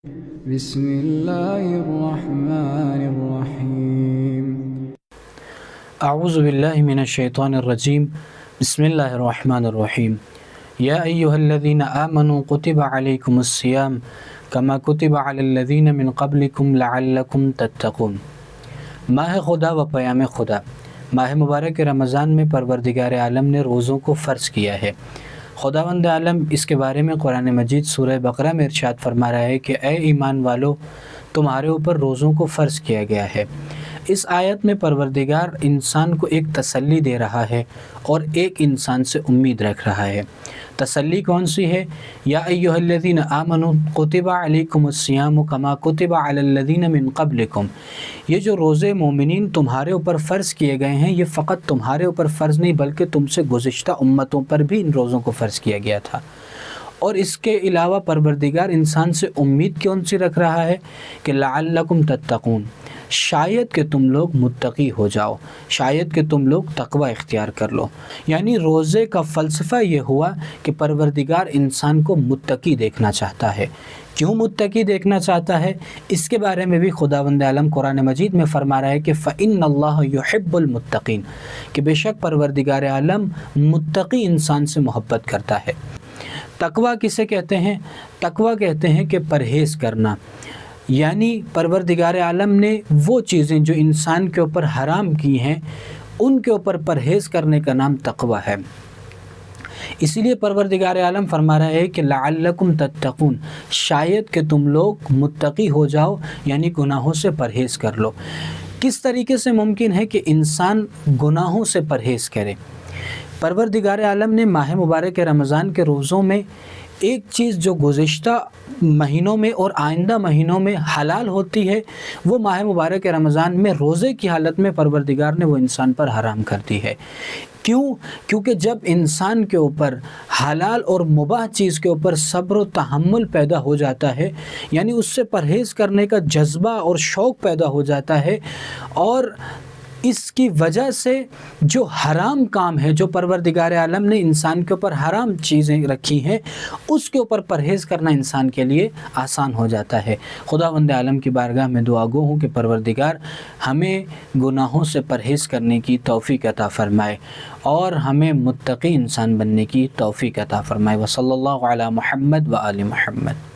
بسم اللہ الرحمن الرحیم اعوذ باللہ من الشیطان الرجیم بسم اللہ الرحمن الرحیم یا ایہا الذین آمنوا کتب علیکم الصیام کما کتب علی الذین من قبلکم لعلکم تتقون۔ ماہ خدا و پیام خدا، ماہ مبارک رمضان میں پروردگار عالم نے روزوں کو فرض کیا ہے۔ خداوند عالم اس کے بارے میں قرآن مجید سورہ بقرہ میں ارشاد فرما رہا ہے کہ اے ایمان والو، تمہارے اوپر روزوں کو فرض کیا گیا ہے۔ اس آیت میں پروردگار انسان کو ایک تسلی دے رہا ہے اور ایک انسان سے امید رکھ رہا ہے۔ تسلی کون سی ہے؟ یا ایھا الذین آمنوا کتب علیکم الصیام کما کتب علی الذین من قبلکم۔ یہ جو روزے مومنین تمہارے اوپر فرض کیے گئے ہیں، یہ فقط تمہارے اوپر فرض نہیں بلکہ تم سے گزشتہ امتوں پر بھی ان روزوں کو فرض کیا گیا تھا۔ اور اس کے علاوہ پروردگار انسان سے امید کون سی رکھ رہا ہے کہ لعلکم تتقون، شاید کہ تم لوگ متقی ہو جاؤ، شاید کہ تم لوگ تقوی اختیار کر لو۔ یعنی روزے کا فلسفہ یہ ہوا کہ پروردگار انسان کو متقی دیکھنا چاہتا ہے۔ کیوں متقی دیکھنا چاہتا ہے؟ اس کے بارے میں بھی خداوند عالم قرآن مجید میں فرما رہا ہے کہ فَإِنَّ اللَّهَ يُحِبُّ الْمُتَّقِينَ، کہ بے شک پروردگار عالم متقی انسان سے محبت کرتا ہے۔ تقوی کسے کہتے ہیں؟ تقوی کہتے ہیں کہ پرہیز کرنا، یعنی پروردگار عالم نے وہ چیزیں جو انسان کے اوپر حرام کی ہیں ان کے اوپر پرہیز کرنے کا نام تقوی ہے۔ اسی لیے پروردگار عالم فرما رہا ہے کہ لعلکم تتقون، شاید کہ تم لوگ متقی ہو جاؤ، یعنی گناہوں سے پرہیز کر لو۔ کس طریقے سے ممکن ہے کہ انسان گناہوں سے پرہیز کرے؟ پروردگار عالم نے ماہ مبارک رمضان کے روزوں میں ایک چیز جو گزشتہ مہینوں میں اور آئندہ مہینوں میں حلال ہوتی ہے، وہ ماہ مبارک رمضان میں روزے کی حالت میں پروردگار نے وہ انسان پر حرام کر دی ہے۔ کیوں؟ کیونکہ جب انسان کے اوپر حلال اور مباح چیز کے اوپر صبر و تحمل پیدا ہو جاتا ہے، یعنی اس سے پرہیز کرنے کا جذبہ اور شوق پیدا ہو جاتا ہے، اور اس کی وجہ سے جو حرام کام ہے، جو پروردگار عالم نے انسان کے اوپر حرام چیزیں رکھی ہیں، اس کے اوپر پرہیز کرنا انسان کے لیے آسان ہو جاتا ہے۔ خداوند عالم کی بارگاہ میں دعا گو ہوں کہ پروردگار ہمیں گناہوں سے پرہیز کرنے کی توفیق عطا فرمائے اور ہمیں متقی انسان بننے کی توفیق عطا فرمائے۔ وصلی اللہ علی محمد و آل محمد۔